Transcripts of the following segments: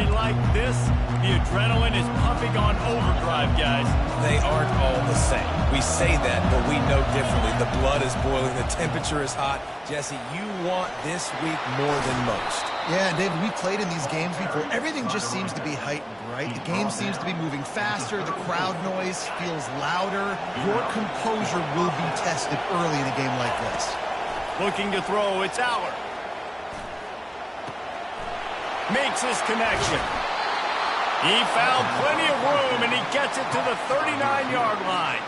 rivalry like this, the adrenaline is pumping on overdrive, guys. They aren't all the same. We say that, but we know differently. The blood is boiling. The temperature is hot. Jesse, you want this week more than most. Yeah, and David, we played in these games before. Everything just seems to be heightened, right? The game seems to be moving faster. The crowd noise feels louder. Your composure will be tested early in a game like this. Looking to throw, it's Aller. Makes his connection. He found plenty of room, and he gets it to the 39-yard line.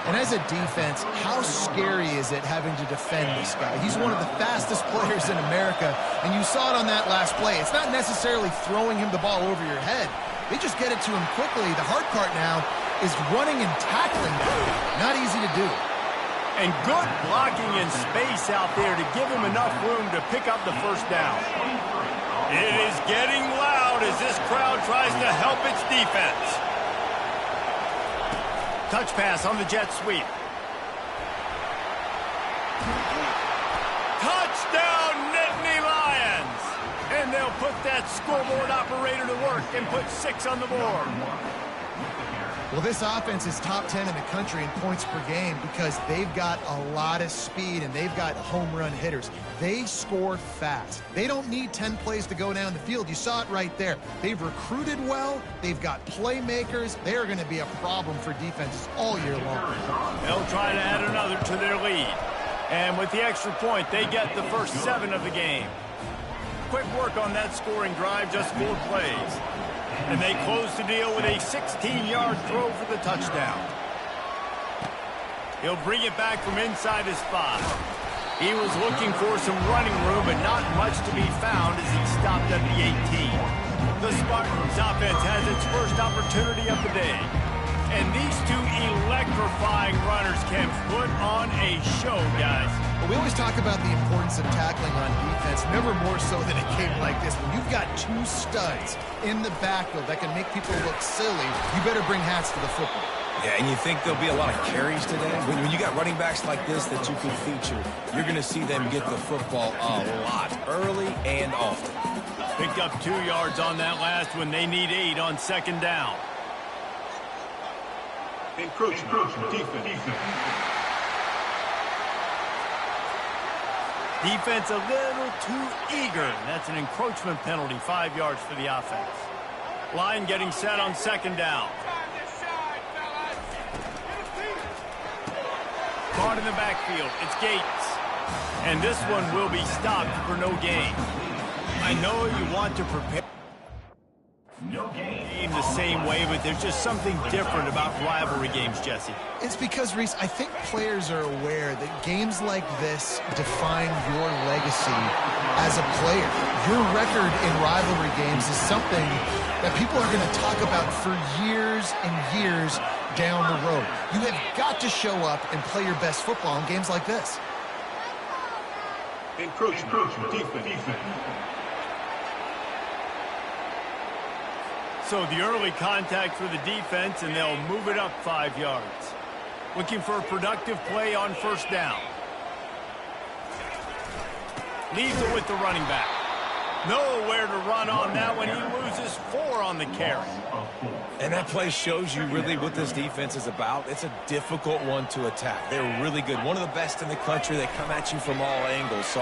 And as a defense, how scary is it having to defend this guy? He's one of the fastest players in America, and you saw it on that last play. It's not necessarily throwing him the ball over your head. They just get it to him quickly. The hard part now is running and tackling that guy. Not easy to do. And good blocking in space out there to give him enough room to pick up the first down. It is getting loud as this crowd tries to help its defense. Touch pass on the jet sweep. Touchdown, Nittany Lions! And they'll put that scoreboard operator to work and put 6 on the board. Well, this offense is top 10 in the country in points per game because they've got a lot of speed and they've got home run hitters. They score fast. They don't need 10 plays to go down the field. You saw it right there. They've recruited well. They've got playmakers. They are going to be a problem for defenses all year long. They'll try to add another to their lead. And with the extra point, they get the first 7 of the game. Quick work on that scoring drive, just 4 plays. And they close the deal with a 16-yard throw for the touchdown. He'll bring it back from inside his 5. He was looking for some running room, but not much to be found as he stopped at the 18. The Spartans offense has its first opportunity of the day. And these 2 electrifying runners can put on a show, guys. Well, we always talk about the importance of tackling on defense, never more so than a game like this. When you've got 2 studs in the backfield that can make people look silly, you better bring hats to the football. Yeah, and you think there'll be a lot of carries today? When you got running backs like this that you can feature, you're going to see them get the football a lot, early and often. Picked up 2 yards on that last one. They need 8 on second down. Encroachment, defense. Defense a little too eager. That's an encroachment penalty, 5 yards for the offense. Line getting set on second down. Caught in the backfield. It's Gates. And this one will be stopped for no gain. I know you want to prepare game the same way, but there's just something different about rivalry games, Jesse. It's because, Reese, I think players are aware that games like this define your legacy as a player. Your record in rivalry games is something that people are going to talk about for years and years down the road. You have got to show up and play your best football in games like this. Encroachment, defense. So the early contact for the defense, and they'll move it up 5 yards. Looking for a productive play on first down. Leaves it with the running back. Nowhere to run on that one. He loses 4 on the carry. And that play shows you really what this defense is about. It's a difficult one to attack. They're really good. One of the best in the country. They come at you from all angles. So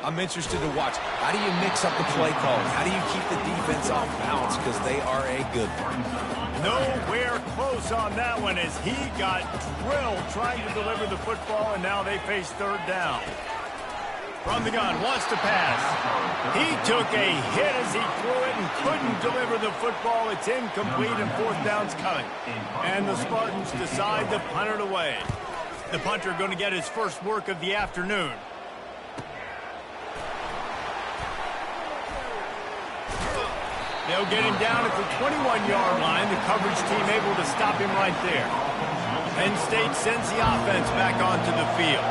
I'm interested to watch. How do you mix up the play calling? How do you keep the defense off balance? Because they are a good one. Nowhere close on that one as he got drilled trying to deliver the football, and now they face third down. From the gun, wants to pass. He took a hit as he threw it and couldn't deliver the football. It's incomplete and fourth down's coming. And the Spartans decide to punt it away. The punter going to get his first work of the afternoon. They'll get him down at the 21-yard line. The coverage team able to stop him right there. Penn State sends the offense back onto the field.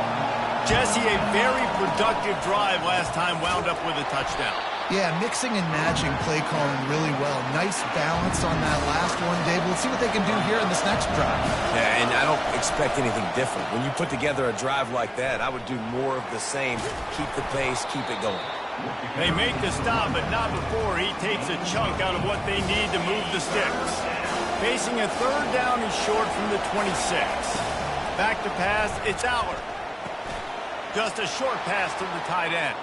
Jesse, a very productive drive last time, wound up with a touchdown. Yeah, mixing and matching play calling really well. Nice balance on that last one, Dave. We'll see what they can do here in this next drive. Yeah, and I don't expect anything different. When you put together a drive like that, I would do more of the same. Keep the pace, keep it going. They make the stop, but not before he takes a chunk out of what they need to move the sticks. Facing a third down and short from the 26. Back to pass, it's Allard. Just a short pass to the tight end.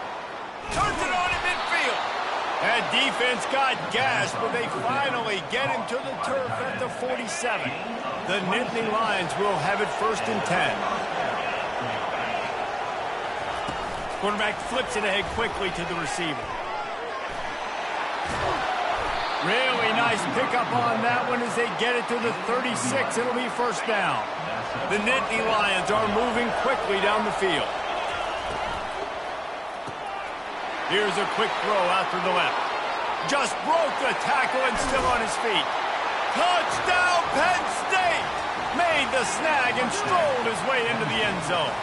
Turns it on in midfield. That defense got gashed, but they finally get him to the turf at the 47. The Nittany Lions will have it 1st and 10. Quarterback flips it ahead quickly to the receiver. Really nice pickup on that one as they get it to the 36. It'll be 1st down. The Nittany Lions are moving quickly down the field. Here's a quick throw out to the left. Just broke the tackle and still on his feet. Touchdown, Penn State! Made the snag and strolled his way into the end zone.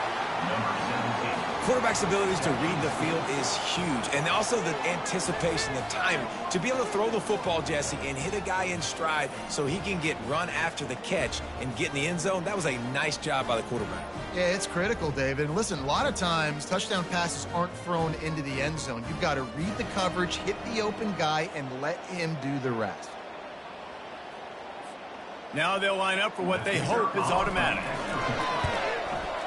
Quarterback's abilities to read the field is huge, and also the anticipation, the timing. To be able to throw the football, Jesse, and hit a guy in stride so he can get run after the catch and get in the end zone, that was a nice job by the quarterback. Yeah, it's critical, David. And listen, a lot of times touchdown passes aren't thrown into the end zone. You've got to read the coverage, hit the open guy, and let him do the rest. Now they'll line up for what they hope is automatic.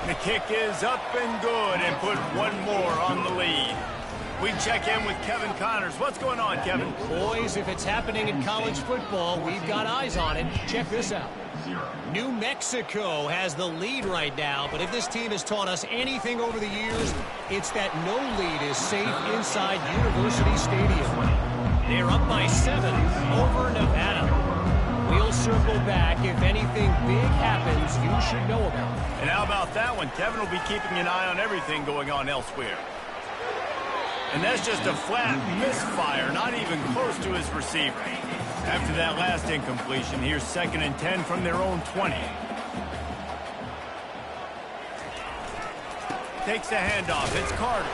The kick is up and good and put one more on the lead. We check in with Kevin Connors. What's going on, Kevin? Boys, if it's happening in college football, we've got eyes on it. Check this out. New Mexico has the lead right now, but if this team has taught us anything over the years, it's that no lead is safe inside University Stadium. They're up by 7 over Nevada. We'll circle back. If anything big happens, you should know about it. And how about that one? Kevin will be keeping an eye on everything going on elsewhere. And that's just a flat misfire, not even close to his receiver. After that last incompletion, here's 2nd and 10 from their own 20. Takes the handoff. It's Carter.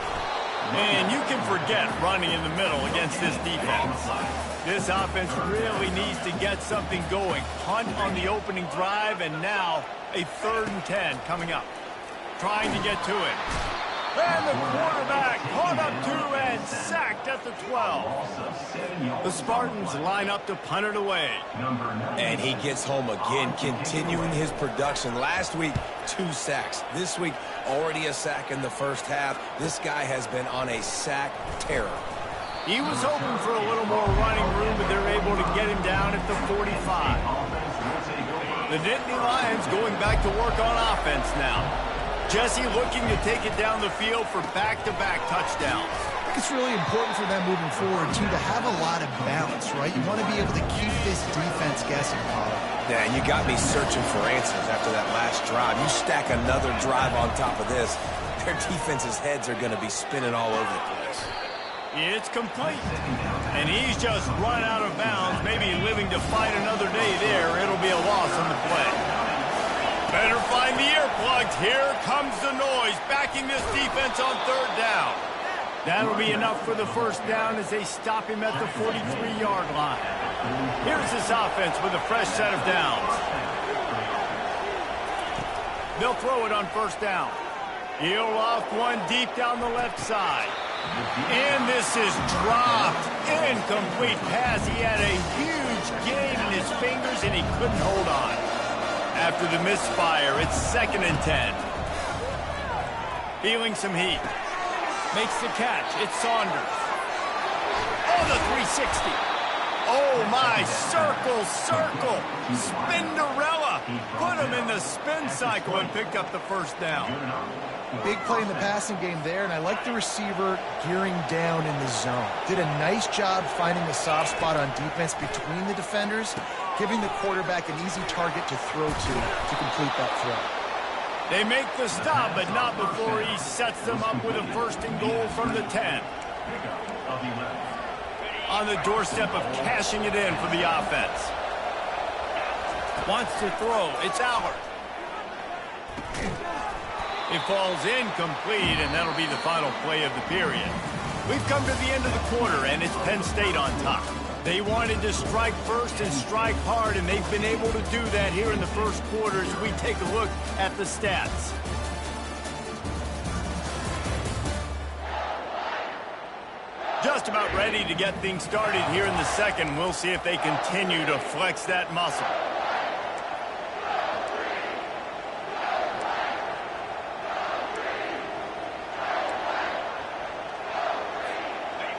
And you can forget running in the middle against this defense. This offense really needs to get something going. Punt on the opening drive, and now a 3rd and 10 coming up. Trying to get to it. And the quarterback caught up to and sacked at the 12. The Spartans line up to punt it away. And he gets home again, continuing his production. Last week, 2 sacks. This week, already a sack in the first half. This guy has been on a sack terror. He was hoping for a little more running room, but they're able to get him down at the 45. The Nittany Lions going back to work on offense now. Jesse looking to take it down the field for back-to-back touchdowns. I think it's really important for them moving forward, too, to have a lot of balance, right? You want to be able to keep this defense guessing, Paul. Yeah, and you got me searching for answers after that last drive. You stack another drive on top of this, their defense's heads are going to be spinning all over the place. It's complete. And he's just run out of bounds, maybe living to fight another day there. It'll be a loss on the play. Better find the earplugs. Here comes the noise, backing this defense on 3rd down. That'll be enough for the 1st down as they stop him at the 43-yard line. Here's this offense with a fresh set of downs. They'll throw it on 1st down. He'll loft one deep down the left side. And this is dropped. Incomplete pass. He had a huge gain in his fingers, and he couldn't hold on. After the misfire, it's 2nd and 10. Feeling some heat. Makes the catch. It's Saunders. Oh, the 360. Oh, my. Circle. Spinderella. Put him in the spin cycle and picked up the 1st down. Big play in the passing game there, and I like the receiver gearing down in the zone. Did a nice job finding the soft spot on defense between the defenders, giving the quarterback an easy target to throw to complete that throw. They make the stop, but not before he sets them up with a 1st and goal from the 10. On the doorstep of cashing it in for the offense. Wants to throw. It's Allard. It falls incomplete, and that'll be the final play of the period. We've come to the end of the quarter, and it's Penn State on top. They wanted to strike first and strike hard, and they've been able to do that here in the 1st quarter as we take a look at the stats. just about ready to get things started here in the second. We'll see if they continue to flex that muscle.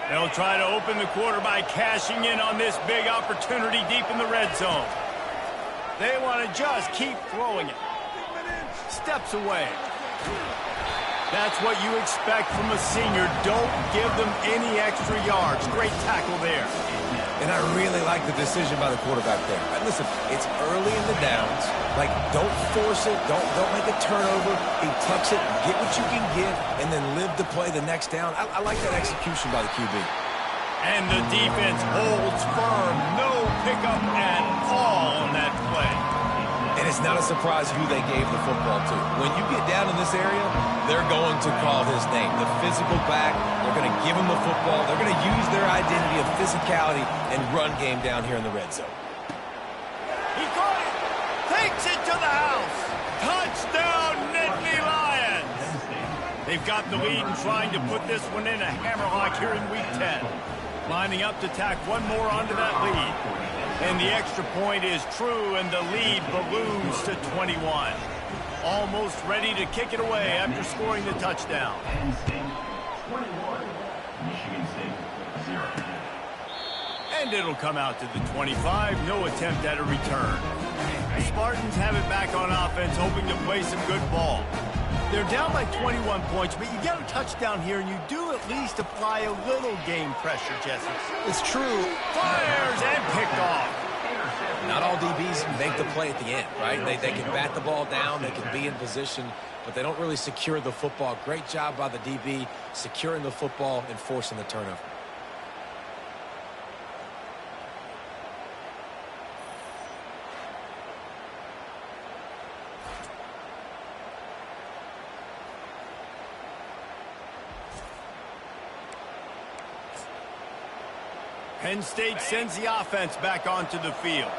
They'll try to open the quarter by cashing in on this big opportunity deep in the red zone. They want to just keep throwing it. Steps away. That's what you expect from a senior. Don't give them any extra yards. Great tackle there. And I really like the decision by the quarterback there. Listen, it's early in the downs. Like, don't force it. Don't make a turnover. He tucks it, get what you can get, and then live to play the next down. I like that execution by the QB. And the defense holds firm. No pickup at all on that play. And it's not a surprise who they gave the football to. When you get down in this area, they're going to call his name. The physical back, they're going to give him the football. They're going to use their identity of physicality and run game down here in the red zone. He caught it. Takes it to the house. Touchdown, Nittany Lions. They've got the lead and trying to put this one in a hammerlock here in Week 10. Lining up to tack one more onto that lead. And the extra point is true, and the lead balloons to 21. Almost ready to kick it away after scoring the touchdown. And it'll come out to the 25. No attempt at a return. The Spartans have it back on offense, hoping to play some good ball. They're down by 21 points, but you get a touchdown here, and you do at least apply a little game pressure, Jesse. It's true. Fires and picked off. Not all DBs make the play at the end, right? They can bat the ball down, they can be in position, but they don't really secure the football. Great job by the DB securing the football and forcing the turnover. Penn State sends the offense back onto the field.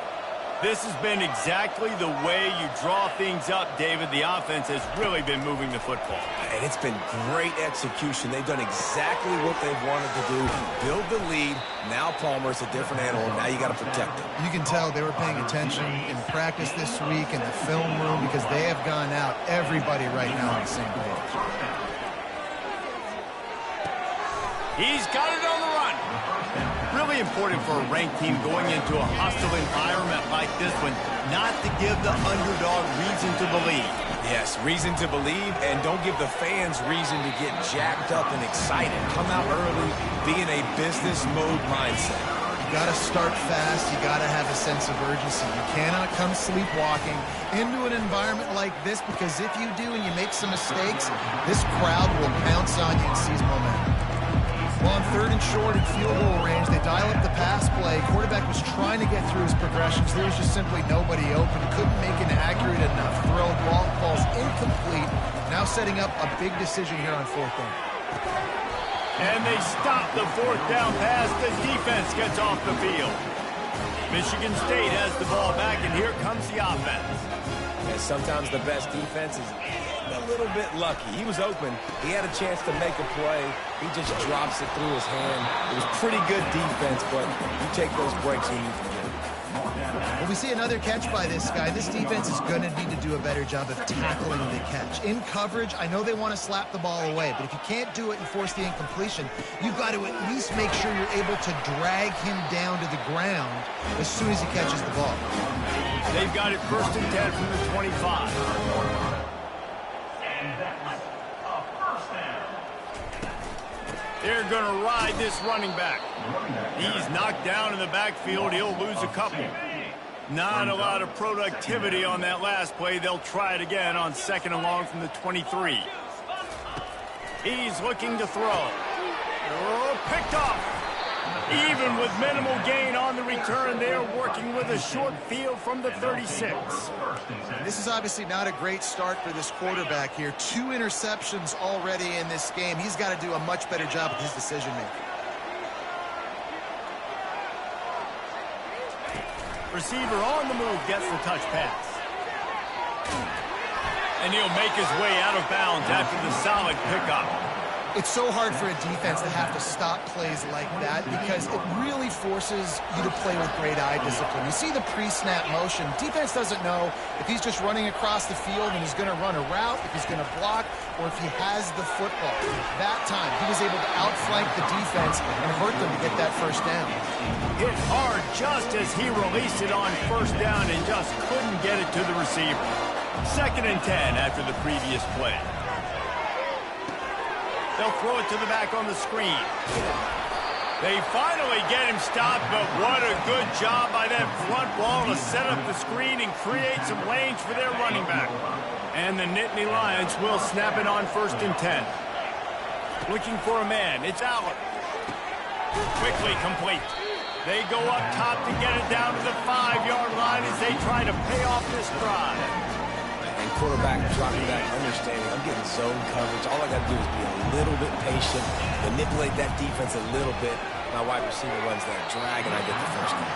This has been exactly the way you draw things up, David. The offense has really been moving the football. And it's been great execution. They've done exactly what they've wanted to do. Build the lead. Now Palmer's a different animal. Now you got to protect him. You can tell they were paying attention in practice this week in the film room because they have gone out, everybody right now on the same page. He's got it on the run. Really important for a ranked team going into a hostile environment like this one, not to give the underdog reason to believe. Yes, reason to believe, and don't give the fans reason to get jacked up and excited. Come out early, be in a business mode mindset. You got to start fast. You got to have a sense of urgency. You cannot come sleepwalking into an environment like this, because if you do and you make some mistakes, this crowd will pounce on you and seize momentum. Well, on 3rd and short in field goal range, they dial up the pass play. Quarterback was trying to get through his progressions. There was just simply nobody open. Couldn't make an accurate enough throw. Ball falls incomplete. Now setting up a big decision here on 4th down. And they stop the 4th down pass. The defense gets off the field. Michigan State has the ball back, and here comes the offense. And sometimes the best defense is a little bit lucky. He was open. He had a chance to make a play. He just drops it through his hand. It was pretty good defense, but you take those breaks when you can get it. Well, we see another catch by this guy. This defense is going to need to do a better job of tackling the catch. In coverage, I know they want to slap the ball away, but if you can't do it and force the incompletion, you've got to at least make sure you're able to drag him down to the ground as soon as he catches the ball. They've got it 1st and 10 from the 25. They're going to ride this running back. He's knocked down in the backfield. He'll lose a couple. Not a lot of productivity on that last play. They'll try it again on 2nd and long from the 23. He's looking to throw. Oh, picked off. Even with minimal gain on the return, they're working with a short field from the 36. This is obviously not a great start for this quarterback here. 2 interceptions already in this game. He's got to do a much better job with his decision-making. Receiver on the move gets the touch pass. And he'll make his way out of bounds after the solid pickup. It's so hard for a defense to have to stop plays like that because it really forces you to play with great eye discipline. You see the pre-snap motion. Defense doesn't know if he's just running across the field and he's going to run a route, if he's going to block, or if he has the football. That time, he was able to outflank the defense and hurt them to get that first down. Hit hard just as he released it on first down and just couldn't get it to the receiver. 2nd and 10 after the previous play. They'll throw it to the back on the screen. They finally get him stopped, but what a good job by that front wall to set up the screen and create some lanes for their running back. And the Nittany Lions will snap it on 1st and 10. Looking for a man. It's Allen. Quickly complete. They go up top to get it down to the 5-yard line as they try to pay off this drive. And quarterback dropping that understanding. I'm getting zone coverage. All I got to do is be a little bit patient, manipulate that defense a little bit. My wide receiver runs that drag, and I get the first down.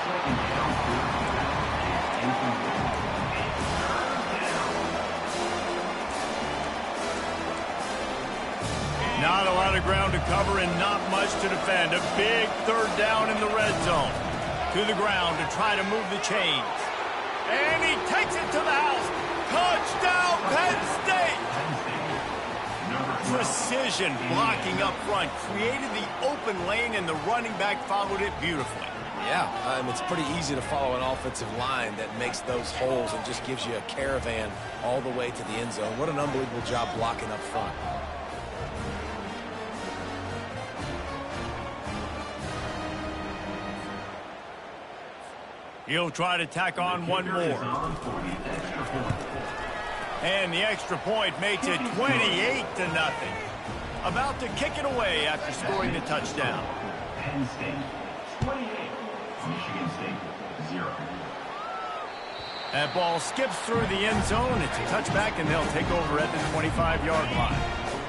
Not a lot of ground to cover and not much to defend. A big 3rd down in the red zone. To the ground to try to move the chains. And he takes it to the house. Touchdown, Penn State! Precision blocking up front. Created the open lane, and the running back followed it beautifully. Yeah, it's pretty easy to follow an offensive line that makes those holes and just gives you a caravan all the way to the end zone. What an unbelievable job blocking up front. He'll try to tack on one more. And the extra point makes it 28-0. About to kick it away after scoring the touchdown. Penn State 28, Michigan State 0. That ball skips through the end zone. It's a touchback, and they'll take over at the 25-yard line.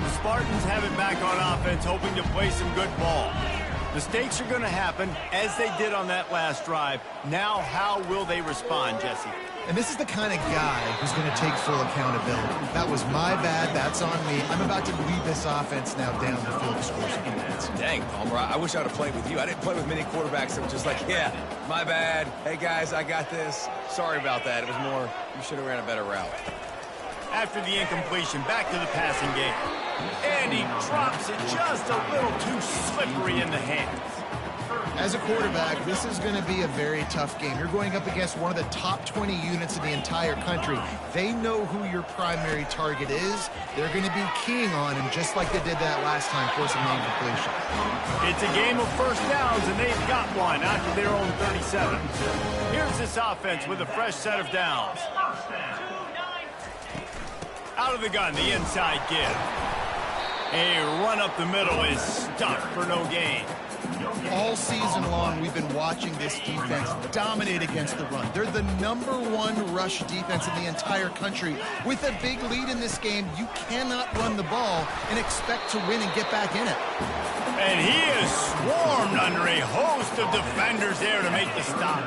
The Spartans have it back on offense, hoping to play some good ball. Mistakes are going to happen, as they did on that last drive. Now, how will they respond, Jesse? And this is the kind of guy who's going to take full accountability. That was my bad. That's on me. I'm about to lead this offense now down the field to score some points. Dang, Palmer, I wish I'd have played with you. I didn't play with many quarterbacks that were just like, yeah, my bad. Hey, guys, I got this. Sorry about that. It was more, you should have ran a better route. After the incompletion, back to the passing game. And he drops it just a little too slippery in the hands. As a quarterback, this is going to be a very tough game. You're going up against one of the top 20 units in the entire country. They know who your primary target is. They're going to be keying on him just like they did that last time, forcing the incompletion. It's a game of first downs, and they've got one after their own 37. Here's this offense with a fresh set of downs. Out of the gun, the inside give. A run up the middle is stuffed for no gain. All season long, we've been watching this defense dominate against the run. They're the #1 rush defense in the entire country. With a big lead in this game, you cannot run the ball and expect to win and get back in it. And he is swarmed under a host of defenders there to make the stop.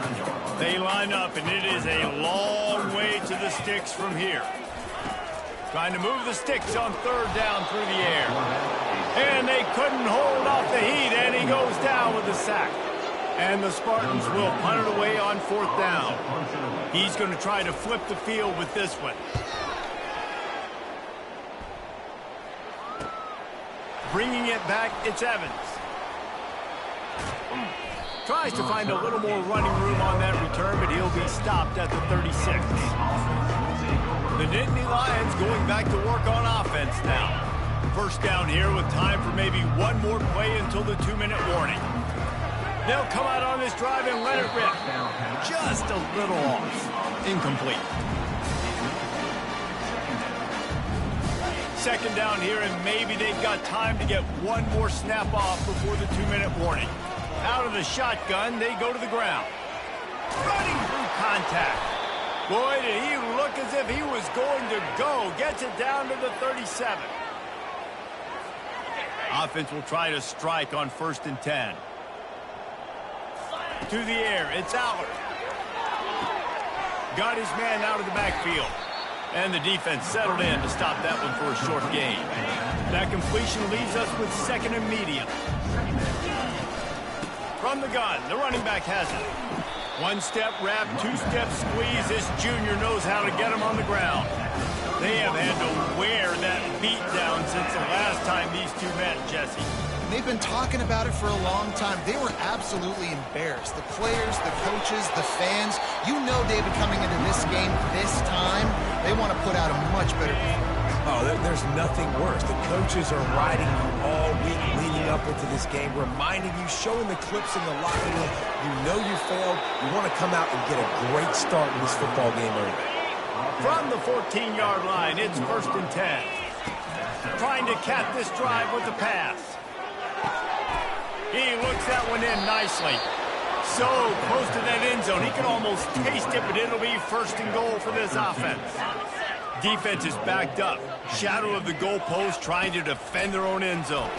They line up, and it is a long way to the sticks from here. Trying to move the sticks on 3rd down through the air. And they couldn't hold off the heat, and he goes down with a sack. And the Spartans will punt it away on 4th down. He's going to try to flip the field with this one. Bringing it back, it's Evans. Tries to find a little more running room on that return, but he'll be stopped at the 36. The Nittany Lions going back to work on offense now. First down here with time for maybe one more play until the 2-minute warning. They'll come out on this drive and let it rip. Just a little off. Incomplete. Second down here, and maybe they've got time to get one more snap off before the 2-minute warning. Out of the shotgun, they go to the ground. Running through contact. Boy, did he look as if he was going to go. Gets it down to the 37. Offense will try to strike on 1st and 10. To the air, it's Allard. Got his man out of the backfield. And the defense settled in to stop that one for a short gain. That completion leaves us with second and medium. From the gun, the running back has it. One-step wrap, two-step squeeze. This junior knows how to get him on the ground. They have had to wear that beat down since the last time these two met, Jesse. They've been talking about it for a long time. They were absolutely embarrassed. The players, the coaches, the fans. You know, David, coming into this game this time, they want to put out a much better performance. Oh, there's nothing worse. The coaches are riding you all week leading up into this game, reminding you, showing the clips in the locker room. You know you failed. You want to come out and get a great start in this football game early. From the 14-yard line, it's 1st and 10. Trying to cap this drive with the pass. He looks that one in nicely. So close to that end zone, he can almost taste it, but it'll be 1st and goal for this offense. Defense is backed up. Shadow of the goalpost, trying to defend their own end zone.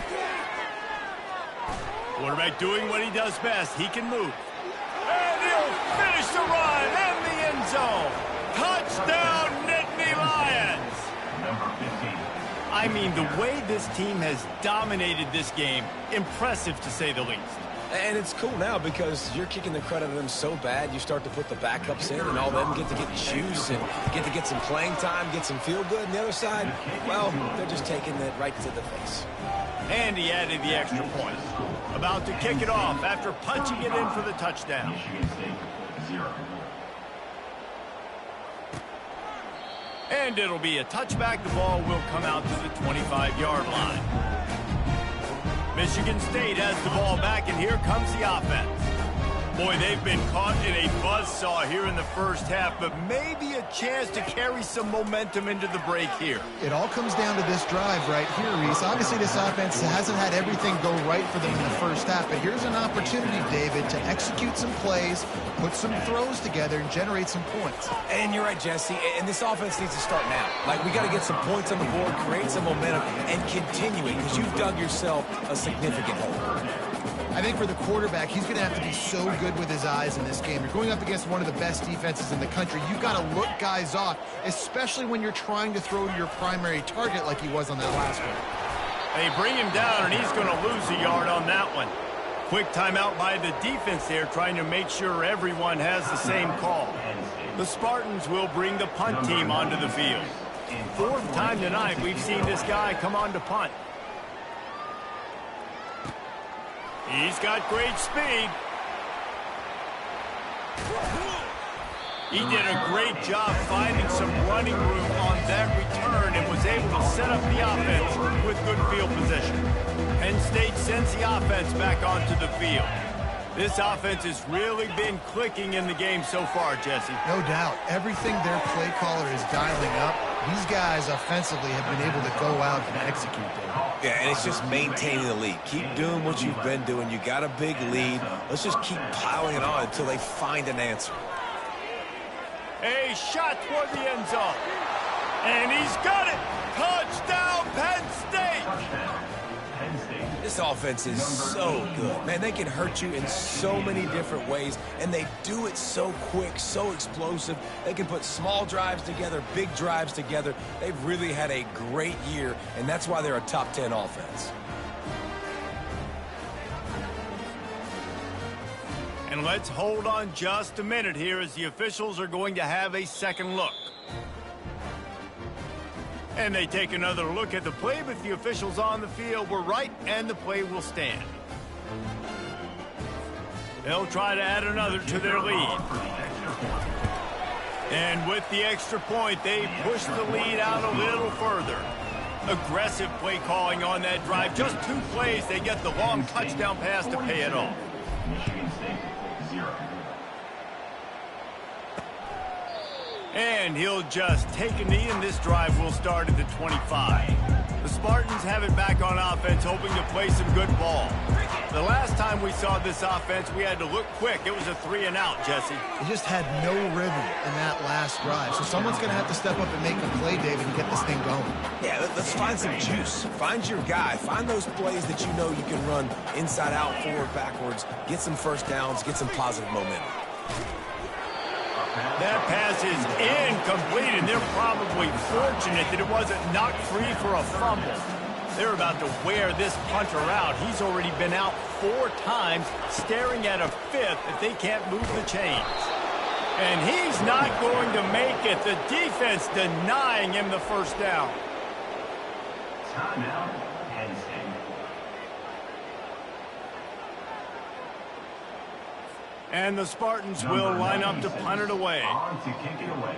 Quarterback doing what he does best. He can move. And he'll finish the run in the end zone. Touchdown, Nittany Lions! Number 15. I mean, the way this team has dominated this game, impressive to say the least. And it's cool now because you're kicking the credit of them so bad, you start to put the backups in, and all of them get to get juice and get to get some playing time, get some feel good. And the other side, well, they're just taking it right to the face. And he added the extra point. About to kick it off after punching it in for the touchdown. Michigan State, 0. And it'll be a touchback. The ball will come out to the 25-yard line. Michigan State has the ball back, and here comes the offense. Boy, they've been caught in a buzzsaw here in the first half, but maybe a chance to carry some momentum into the break here. It all comes down to this drive right here, Reese. Obviously, this offense hasn't had everything go right for them in the first half, but here's an opportunity, David, to execute some plays, put some throws together, and generate some points. And you're right, Jesse, and this offense needs to start now. Like, we got to get some points on the board, create some momentum, and continue it, because you've dug yourself a significant hole. I think for the quarterback, he's going to have to be so good with his eyes in this game. You're going up against one of the best defenses in the country. You've got to look guys off, especially when you're trying to throw to your primary target like he was on that last one. They bring him down, and he's going to lose a yard on that one. Quick timeout by the defense there, trying to make sure everyone has the same call. The Spartans will bring the punt team onto the field. 4th time tonight we've seen this guy come on to punt. He's got great speed. He did a great job finding some running room on that return and was able to set up the offense with good field position. Penn State sends the offense back onto the field. This offense has really been clicking in the game so far, Jesse. No doubt. Everything their play caller is dialing up, these guys offensively have been able to go out and execute them. Yeah, and it's just maintaining the lead. Keep doing what you've been doing. You got a big lead. Let's just keep piling it on until they find an answer. A shot toward the end zone. And he's got it. Touchdown, Penn State. Touchdown, Penn State. This offense is so good. Man, they can hurt you in so many different ways, and they do it so quick, so explosive. They can put small drives together, big drives together. They've really had a great year, and that's why they're a top 10 offense. And let's hold on just a minute here as the officials are going to have a second look. And they take another look at the play, but the officials on the field were right, and the play will stand. They'll try to add another to their lead. And with the extra point, they push the lead out a little further. Aggressive play calling on that drive. Just 2 plays, they get the long touchdown pass to pay it off. Michigan State, 0. And he'll just take a knee, and this drive will start at the 25. The Spartans have it back on offense, hoping to play some good ball. The last time we saw this offense, we had to look quick. It was a 3-and-out, Jesse. They just had no rhythm in that last drive. So someone's going to have to step up and make a play, David, and get this thing going. Yeah, let's find some juice. Find your guy. Find those plays that you know you can run inside out, forward, backwards. Get some first downs. Get some positive momentum. That pass is incomplete, and they're probably fortunate that it wasn't knocked free for a fumble. They're about to wear this punter out. He's already been out 4 times, staring at a 5th if they can't move the chains. And he's not going to make it. The defense denying him the first down. Timeout, Penn State. And the Spartans will line up to punt it away. On to kick it away.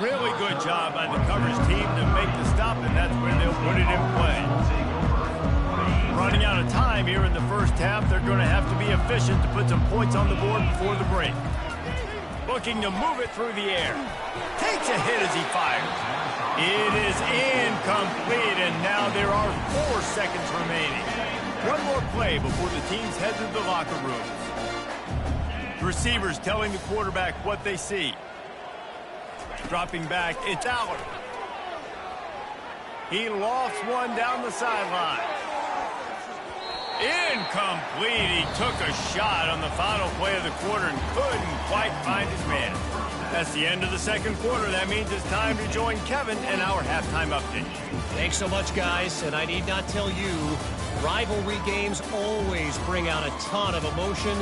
Really good job by the coverage team to make the stop, and that's where they'll put it in play. Running out of time here in the first half, they're going to have to be efficient to put some points on the board before the break. Looking to move it through the air. Takes a hit as he fires. It is incomplete, and now there are 4 seconds remaining. One more play before the teams head to the locker rooms. The receivers telling the quarterback what they see. Dropping back, it's out. He lofts one down the sideline. Incomplete. He took a shot on the final play of the quarter and couldn't quite find his man. That's the end of the second quarter. That means it's time to join Kevin in our halftime update. Thanks so much, guys. And I need not tell you, rivalry games always bring out a ton of emotion.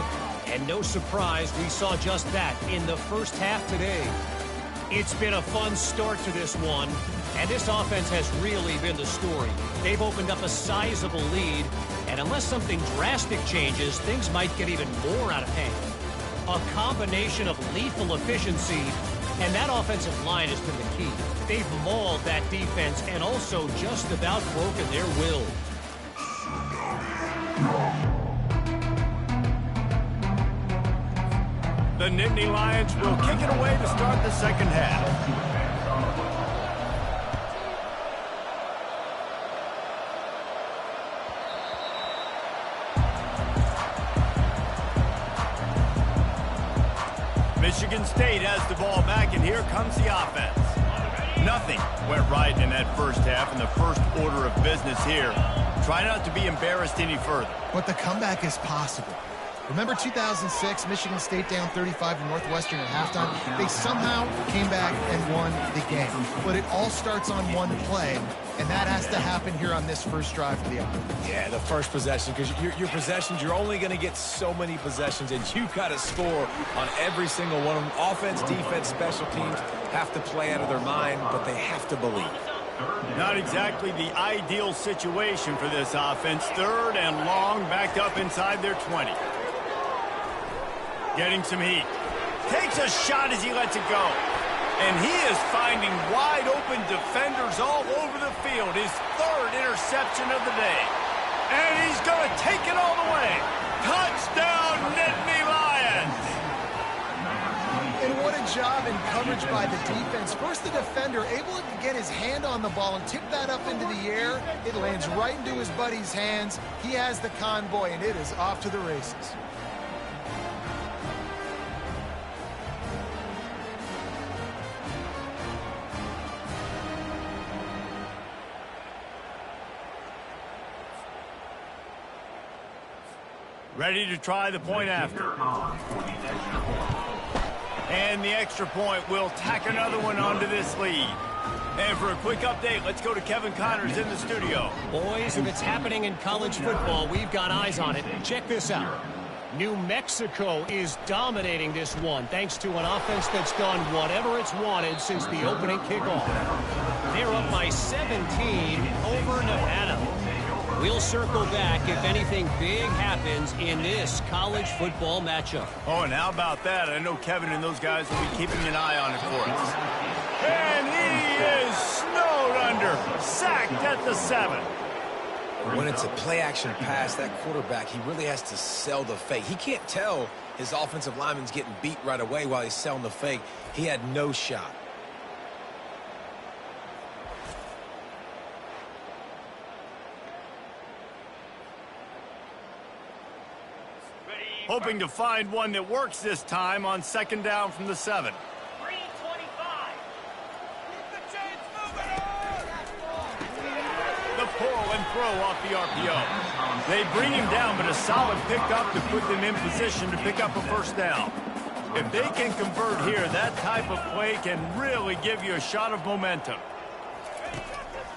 And no surprise, we saw just that in the first half today. It's been a fun start to this one, and this offense has really been the story. They've opened up a sizable lead, and unless something drastic changes, things might get even more out of hand. A combination of lethal efficiency, and that offensive line has been the key. They've mauled that defense and also just about broken their will. The Nittany Lions will kick it away to start the second half. Michigan State has the ball back, and here comes the offense. Nothing went right in that first half, and the first order of business here. Try not to be embarrassed any further. But the comeback is possible. Remember 2006, Michigan State down 35 to Northwestern at halftime? They somehow came back and won the game. But it all starts on one play, and that has to happen here on this first drive for the offense. Yeah, the first possession, because your possessions, you're only going to get so many possessions, and you've got to score on every single one of them. Offense, defense, special teams have to play out of their mind, but they have to believe. Not exactly the ideal situation for this offense. 3rd and long, backed up inside their 20. Getting some heat. Takes a shot as he lets it go. And he is finding wide open defenders all over the field. His 3rd interception of the day. And he's going to take it all the way. Touchdown, Nittany Lions! And what a job in coverage by the defense. First, the defender able to get his hand on the ball and tip that up into the air. It lands right into his buddy's hands. He has the convoy, and it is off to the races. Ready to try the point after. And the extra point will tack another one onto this lead. And for a quick update, let's go to Kevin Connors in the studio. Boys, if it's happening in college football, we've got eyes on it. Check this out. New Mexico is dominating this one thanks to an offense that's done whatever it's wanted since the opening kickoff. They're up by 17 over Nevada. We'll circle back if anything big happens in this college football matchup. Oh, and how about that? I know Kevin and those guys will be keeping an eye on it for us. And he is snowed under. Sacked at the 7. When it's a play-action pass, that quarterback, he really has to sell the fake. He can't tell his offensive lineman's getting beat right away while he's selling the fake. He had no shot. Hoping to find one that works this time on 2nd down from the 7. The pull and throw off the RPO. They bring him down, but a solid pickup to put them in position to pick up a first down. If they can convert here, that type of play can really give you a shot of momentum.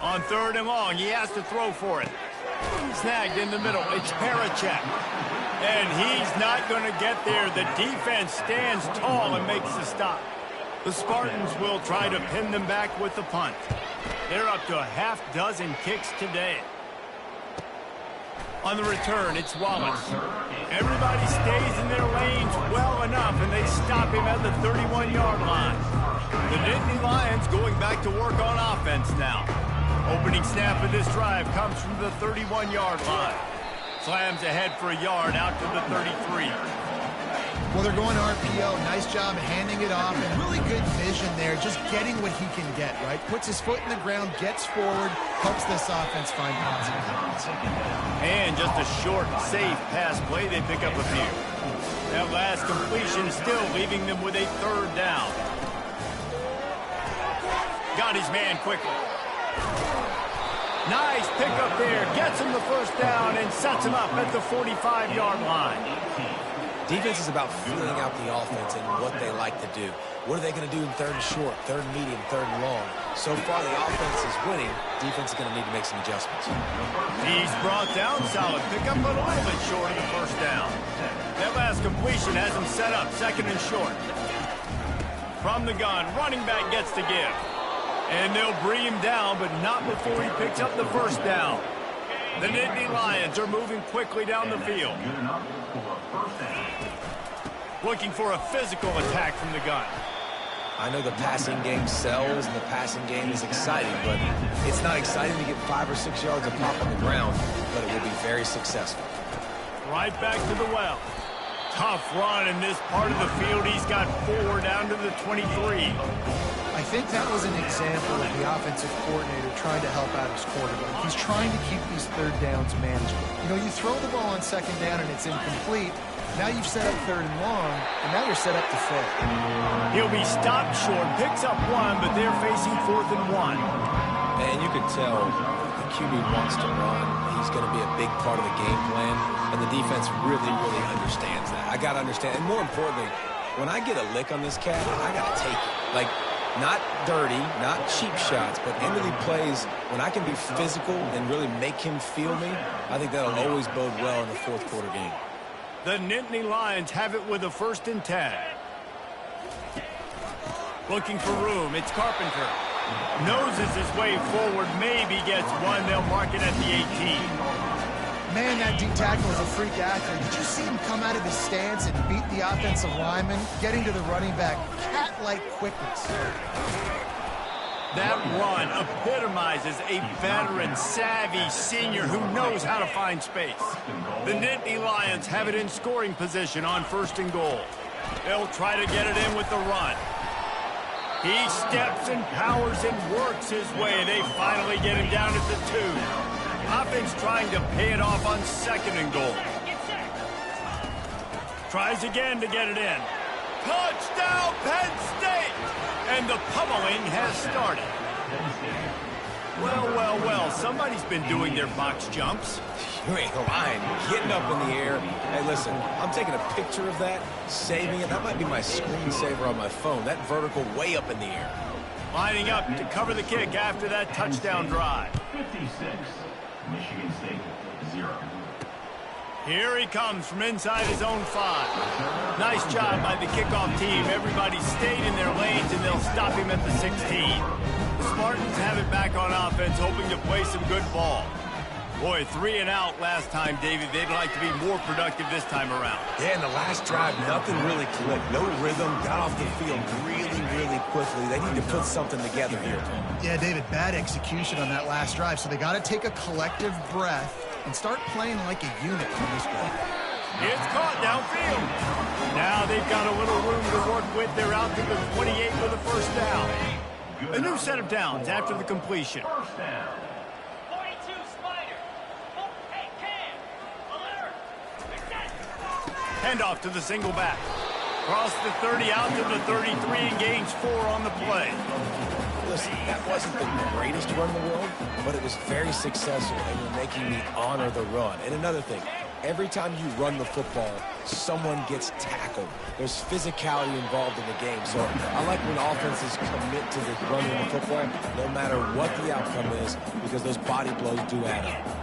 On 3rd and long, he has to throw for it. Snagged in the middle. It's Parachek. And he's not going to get there. The defense stands tall and makes the stop. The Spartans will try to pin them back with the punt. They're up to a half dozen kicks today. On the return, it's Wallace. Everybody stays in their lanes well enough, and they stop him at the 31-yard line. The Nittany Lions going back to work on offense now. Opening snap of this drive comes from the 31-yard line. Slams ahead for a yard out to the 33. Well, they're going RPO. Nice job handing it off, and really good vision there, just getting what he can get, right? Puts his foot in the ground, gets forward, helps this offense find positive points. And just a short, safe pass play, they pick up a few. That last completion still leaving them with a 3rd down. Got his man quickly. Nice pickup there. Gets him the first down and sets him up at the 45-yard line. Defense is about feeling out the offense and what they like to do. What are they going to do in 3rd and short, 3rd and medium, 3rd and long? So far, the offense is winning. Defense is going to need to make some adjustments. He's brought down. Solid pickup, but a little bit short of the first down. That last completion has him set up 2nd and short. From the gun, running back gets the give. And they'll bring him down, but not before he picks up the first down. The Nittany Lions are moving quickly down the field. Looking for a physical attack from the gun. I know the passing game sells and the passing game is exciting, but it's not exciting to get 5 or 6 yards of pop on the ground, but it will be very successful. Right back to the well. Tough run in this part of the field. He's got 4 down to the 23. I think that was an example of the offensive coordinator trying to help out his quarterback. He's trying to keep these 3rd downs manageable. You know, you throw the ball on 2nd down and it's incomplete. Now you've set up 3rd and long, and now you're set up to fail. He'll be stopped short, picks up 1, but they're facing 4th and 1. And you can tell the QB wants to run. He's going to be a big part of the game plan, and the defense really, really understands that. I got to understand, and more importantly, when I get a lick on this cat, I got to take it. Like, not dirty, not cheap shots, but end of the plays, when I can be physical and really make him feel me, I think that'll always bode well in the 4th quarter game. The Nittany Lions have it with a 1st and 10. Looking for room, it's Carpenter. Noses his way forward, maybe gets 1. They'll mark it at the 18. Man, that D tackle is a freak athlete. Did you see him come out of his stance and beat the offensive lineman, getting to the running back? Cat-like quickness. That run epitomizes a veteran, savvy senior who knows how to find space. The Nittany Lions have it in scoring position on 1st and goal. They'll try to get it in with the run. He steps and powers and works his way. They finally get him down at the 2. Offense trying to pay it off on 2nd and goal. Tries again to get it in. Touchdown, Penn State! And the pummeling has started. Well, well, well, somebody's been doing their box jumps. You ain't lying. Getting up in the air. Hey, listen, I'm taking a picture of that, saving it. That might be my screensaver on my phone. That vertical way up in the air. Lining up to cover the kick after that touchdown drive. 56, Michigan State, 0. Here he comes from inside his own 5. Nice job by the kickoff team. Everybody stayed in their lanes, and they'll stop him at the 16. The Spartans have it back on offense, hoping to play some good ball. Boy, 3 and out last time, David. They'd like to be more productive this time around. Yeah, in the last drive, nothing really clicked. No rhythm, got off the field really, really quickly. They need to put something together here. Yeah, David, bad execution on that last drive, so they got to take a collective breath and start playing like a unit on this play. It's caught downfield. Now they've got a little room to work with. They're out to the 28 with a first down. A new set of downs after the completion. First down. Handoff to the single back. Cross the 30 out to the 33 and gains 4 on the play. Listen, that wasn't the greatest run in the world, but it was very successful, and you're making me honor the run. And another thing, every time you run the football, someone gets tackled. There's physicality involved in the game. So I like when offenses commit to the running the football, no matter what the outcome is, because those body blows do add up.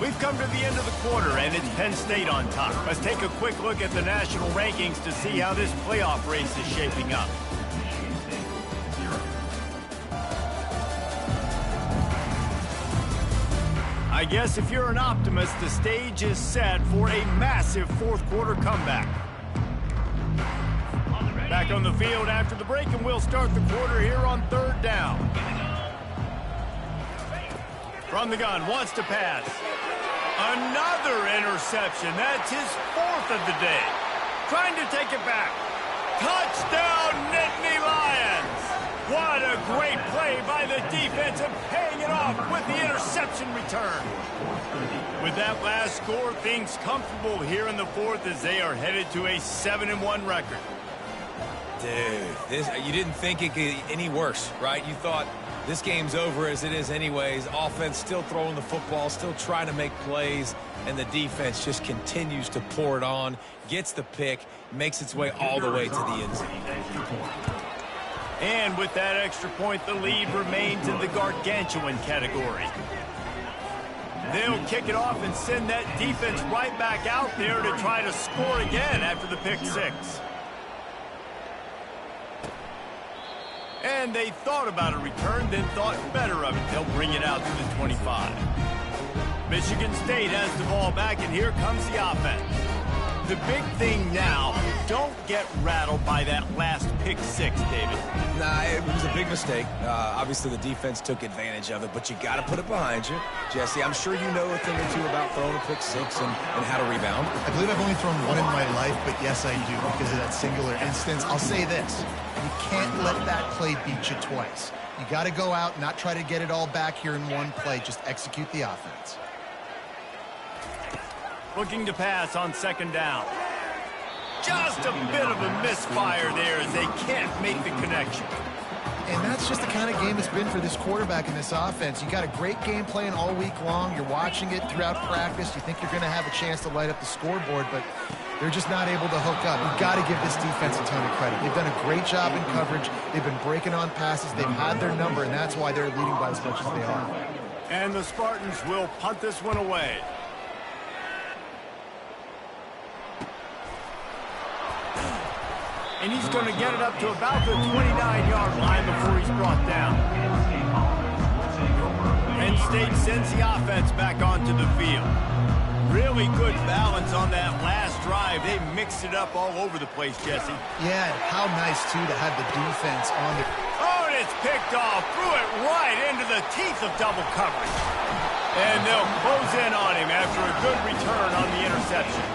We've come to the end of the quarter, and it's Penn State on top. Let's take a quick look at the national rankings to see how this playoff race is shaping up. I guess if you're an optimist, the stage is set for a massive fourth-quarter comeback. Back on the field after the break, and we'll start the quarter here on third down. From the gun, wants to pass. Another interception. That's his fourth of the day. Trying to take it back. Touchdown, Nittany Lions! What a great play by the defense and paying it off with the interception return. With that last score, things comfortable here in the fourth as they are headed to a 7-1 record. Dude, you didn't think it could get any worse, right? You thought this game's over as it is anyways. Offense still throwing the football, still trying to make plays, and the defense just continues to pour it on, gets the pick, makes its way all the way to the end zone. And with that extra point, the lead remains in the gargantuan category. They'll kick it off and send that defense right back out there to try to score again after the pick six. And they thought about a return, then thought better of it. They'll bring it out to the 25. Michigan State has the ball back, and here comes the offense. The big thing now, don't get rattled by that last pick six, David. Nah, it was a big mistake. Obviously, the defense took advantage of it, but you got to put it behind you. Jesse, I'm sure you know a thing or two about throwing a pick six and how to rebound. I believe I've only thrown one in my life, but yes, I do because of that singular instance. I'll say this. You can't let that play beat you twice. You got to go out, not try to get it all back here in one play. Just execute the offense. Looking to pass on second down. Just a bit of a misfire there as they can't make the connection. And that's just the kind of game it's been for this quarterback in this offense. You got a great game plan all week long. You're watching it throughout practice. You think you're going to have a chance to light up the scoreboard, but they're just not able to hook up. You've got to give this defense a ton of credit. They've done a great job in coverage. They've been breaking on passes. They've had their number, and that's why they're leading by as much as they are. And the Spartans will punt this one away. And he's going to get it up to about the 29-yard line before he's brought down. Penn State sends the offense back onto the field. Really good balance on that last drive. They mixed it up all over the place, Jesse. Yeah, how nice, too, to have the defense on the... Oh, and it's picked off. Threw it right into the teeth of double coverage. And they'll close in on him after a good return on the interception.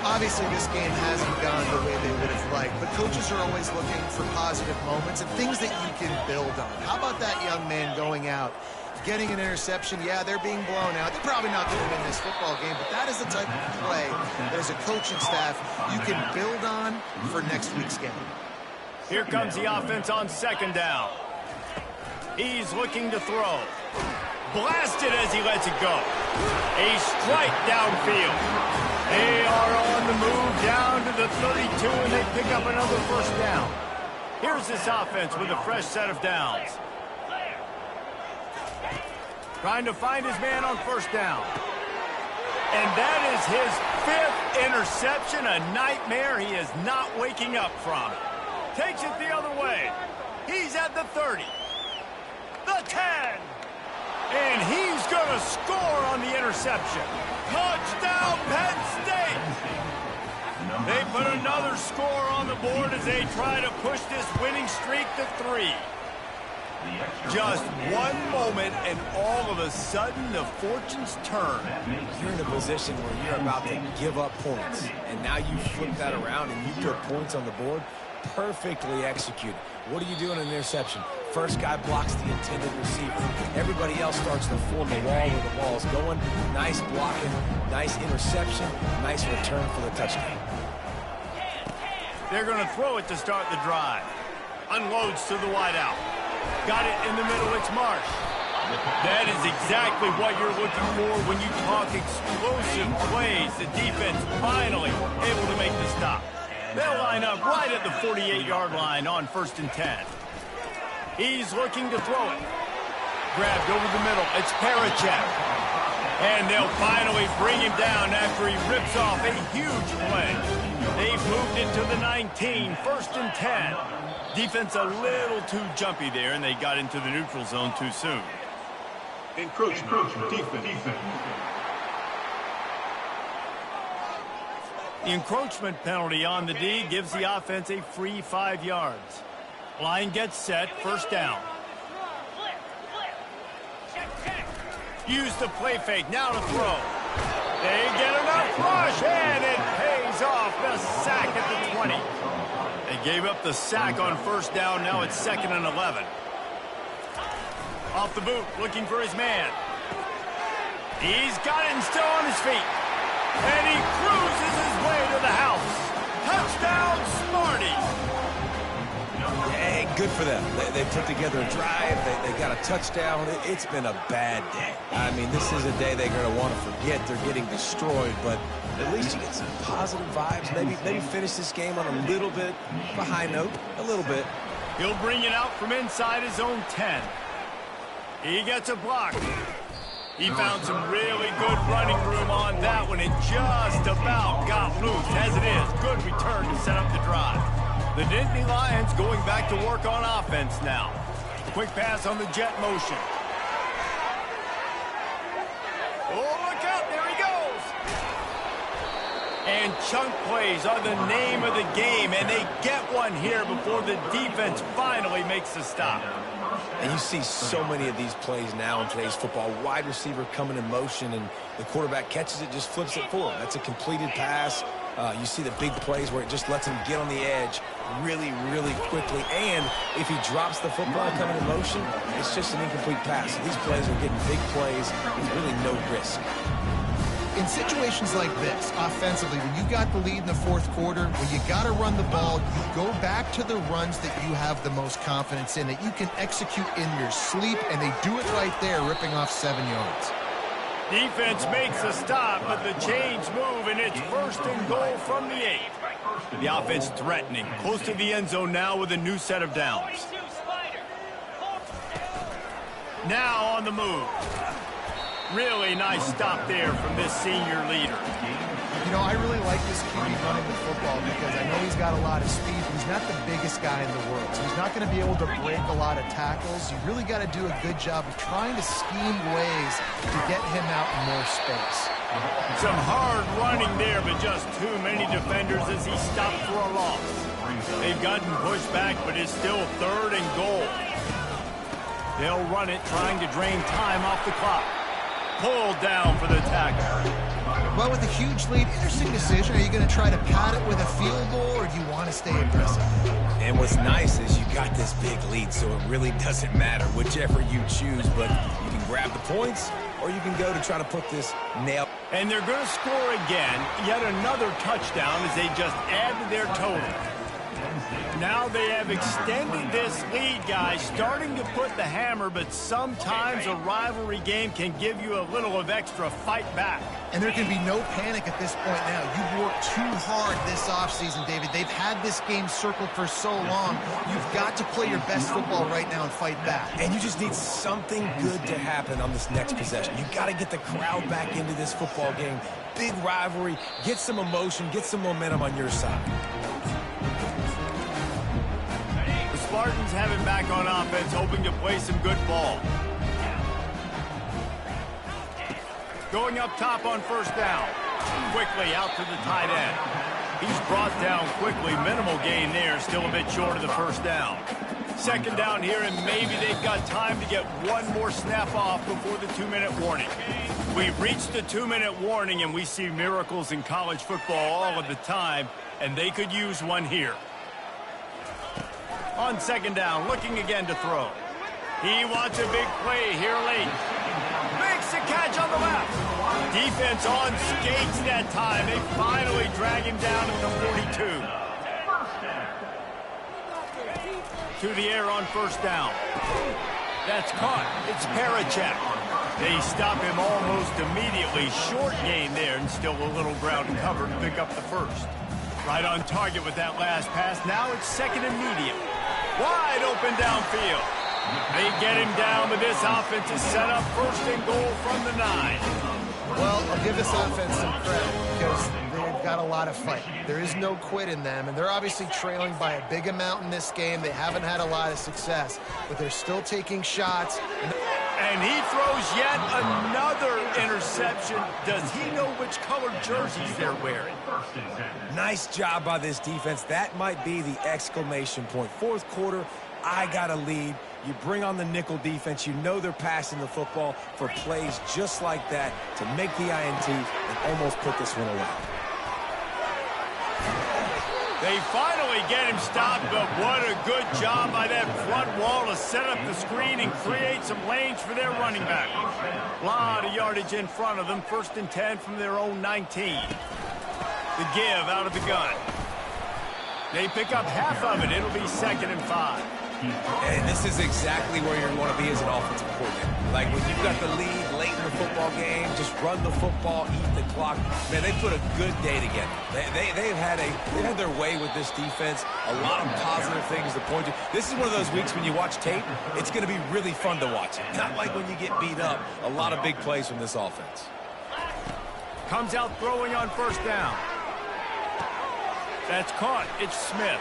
Obviously, this game hasn't gone the way they would have liked, but coaches are always looking for positive moments and things that you can build on. How about that young man going out, getting an interception? Yeah, they're being blown out. They're probably not going to win this football game, but that is the type of play that as a coaching staff you can build on for next week's game. Here comes the offense on second down. He's looking to throw. Blasted as he lets it go. A strike downfield. They are on the move down to the 32, and they pick up another first down. Here's this offense with a fresh set of downs. Trying to find his man on first down. And that is his fifth interception, a nightmare he is not waking up from. Takes it the other way. He's at the 30. The 10. And he's going to score on the interception. Touchdown, Penn State! They put another score on the board as they try to push this winning streak to 3. Just one moment, and all of a sudden, the fortunes turn. You're in a position where you're about to give up points, and now you flip that around and you put points on the board. Perfectly executed. What do you do in an interception? First guy blocks the intended receiver. Everybody else starts to form the wall where the ball is going. Nice blocking, nice interception, nice return for the touchdown. They're going to throw it to start the drive. Unloads to the wideout. Got it in the middle. It's Marsh. That is exactly what you're looking for when you talk explosive plays. The defense finally able to make the stop. They'll line up right at the 48-yard line on 1st and 10. He's looking to throw it. Grabbed over the middle. It's Parachek. And they'll finally bring him down after he rips off a huge play. They've moved it to the 19, 1st and 10. Defense a little too jumpy there, and they got into the neutral zone too soon. Encroachment. Defense. The encroachment penalty on the D gives the offense a free 5 yards. Line gets set, 1st down. Use the play fake, now to throw. They get enough rush, and it pays off. The sack at the 20. They gave up the sack on 1st down, now it's 2nd and 11. Off the boot, looking for his man. He's got it and still on his feet. And he cruises his way to the house. Touchdown, Smarty. Hey, good for them. They put together a drive. They got a touchdown. It's been a bad day. I mean, this is a day they're going to want to forget. They're getting destroyed, but at least you get some positive vibes. Maybe finish this game on a little bit of a high note. A little bit. He'll bring it out from inside his own 10. He gets a block. He found some really good running room on that one. It just about got loose. As it is, good return to set up the drive. The Nittany Lions going back to work on offense now. Quick pass on the jet motion. Oh, look out. There he goes. And chunk plays are the name of the game, and they get one here before the defense finally makes the stop. And you see so many of these plays now in today's football. Wide receiver coming in motion, and the quarterback catches it, just flips it for him. That's a completed pass. You see the big plays where it just lets him get on the edge really, really quickly. And if he drops the football coming in motion, it's just an incomplete pass. So these plays are getting big plays with really no risk. In situations like this, offensively, when you got the lead in the 4th quarter, when you got to run the ball, you go back to the runs that you have the most confidence in, that you can execute in your sleep, and they do it right there, ripping off 7 yards. Defense makes a stop, but the chains move, and it's 1st and goal from the 8. The offense threatening, close to the end zone now with a new set of downs. Now on the move. Really nice stop there from this senior leader. You know, I really like this QB running the football because I know he's got a lot of speed, but he's not the biggest guy in the world. So he's not going to be able to break a lot of tackles. You really got to do a good job of trying to scheme ways to get him out in more space. Some hard running there, but just too many defenders as he stopped for a loss. They've gotten pushed back, but it's still 3rd and goal. They'll run it, trying to drain time off the clock. Pulled down for the tackle. Well, with a huge lead, interesting decision. Are you going to try to pad it with a field goal, or do you want to stay aggressive? And what's nice is you got this big lead, so it really doesn't matter whichever you choose, but you can grab the points, or you can go to try to put this nail. And they're going to score again, yet another touchdown as they just add to their total. Now they have extended this lead, guys, starting to put the hammer, but sometimes a rivalry game can give you a little of extra fight back. And there can be no panic at this point now. You've worked too hard this offseason, David. They've had this game circled for so long. You've got to play your best football right now and fight back. And you just need something good to happen on this next possession. You've got to get the crowd back into this football game. Big rivalry. Get some emotion. Get some momentum on your side. Spartans have it back on offense, hoping to play some good ball. Going up top on 1st down. Quickly out to the tight end. He's brought down quickly. Minimal gain there, still a bit short of the 1st down. 2nd down here, and maybe they've got time to get one more snap off before the 2-minute warning. We've reached the 2-minute warning, and we see miracles in college football all of the time, and they could use one here. On 2nd down, looking again to throw. He wants a big play here late. Makes the catch on the left. Defense on skates that time. They finally drag him down at the 42. to the air on first down. That's caught. It's Parachek. They stop him almost immediately. Short gain there, and still a little ground cover to pick up the first. Right on target with that last pass. Now it's second and medium. Wide open downfield. They get him down, but this offense is set up first and goal from the 9. Well, I'll give this offense some credit because they've got a lot of fight. There is no quit in them, and they're obviously trailing by a big amount in this game. They haven't had a lot of success, but they're still taking shots. And he throws yet another interception. Does he know which colored jerseys they're wearing? Nice job by this defense. That might be the exclamation point. Fourth quarter, I got a lead. You bring on the nickel defense. You know they're passing the football for plays just like that to make the INT and almost put this one away. They finally get him stopped, but what a good job by that front wall to set up the screen and create some lanes for their running back. A lot of yardage in front of them. First and 10 from their own 19. The give out of the gun. They pick up half of it. It'll be second and 5. And this is exactly where you want to be as an offensive coordinator. Like when you've got the lead late in the football game, just run the football, eat the clock. Man, they put a good day together. They've had their way with this defense. A lot of positive things to point to. This is one of those weeks when you watch tape, it's going to be really fun to watch. Not like when you get beat up. A lot of big plays from this offense. Comes out throwing on first down. That's caught. It's Smith.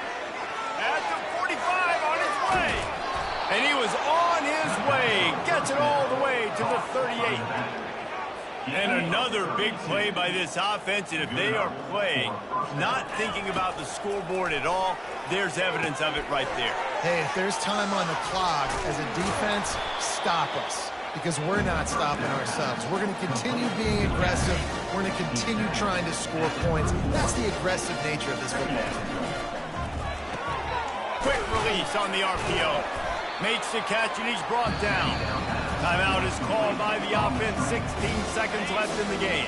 At the 45 on his way. And he was on his way. Gets it all the way to the 38. And another big play by this offense. And if they are playing, not thinking about the scoreboard at all, there's evidence of it right there. Hey, if there's time on the clock as a defense, stop us. Because we're not stopping ourselves. We're going to continue being aggressive. We're going to continue trying to score points. That's the aggressive nature of this football team. Quick release on the RPO. Makes the catch, and he's brought down. Timeout is called by the offense. 16 seconds left in the game.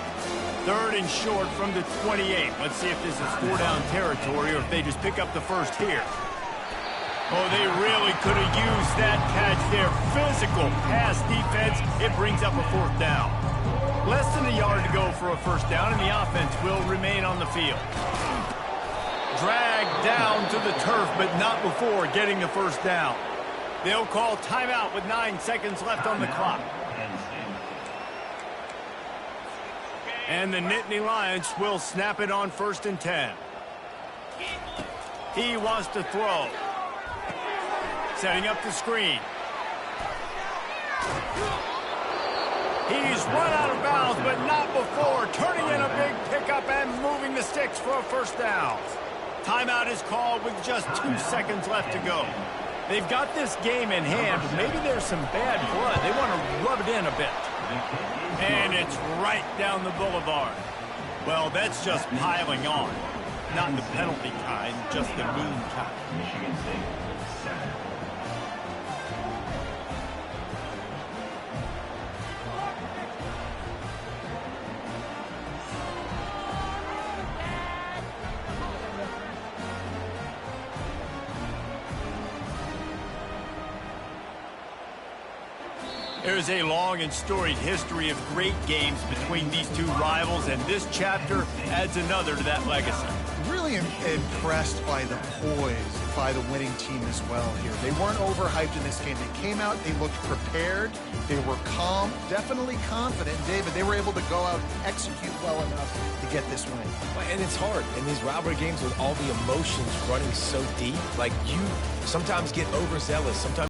Third and short from the 28. Let's see if this is 4-down territory or if they just pick up the first here. Oh, they really could have used that catch there. Physical pass defense. It brings up a fourth down. Less than a yard to go for a first down, and the offense will remain on the field. Dragged down to the turf, but not before getting the first down. They'll call timeout with 9 seconds left on the clock. And the Nittany Lions will snap it on first and 10. He wants to throw. Setting up the screen. He's run out of bounds, but not before. Turning in a big pickup and moving the sticks for a first down. Timeout is called with just 2 seconds left to go. They've got this game in hand, but maybe there's some bad blood. They want to rub it in a bit. And it's right down the boulevard. Well, that's just piling on. Not the penalty kind, just the mean kind. Michigan State, 7. There's a long and storied history of great games between these two rivals, and this chapter adds another to that legacy. Really impressed by the poise by the winning team as well here. They weren't overhyped in this game. They came out, they looked prepared, they were calm, definitely confident. David, they were able to go out and execute well enough to get this win. And it's hard in these rivalry games with all the emotions running so deep. Like, you sometimes get overzealous. Sometimes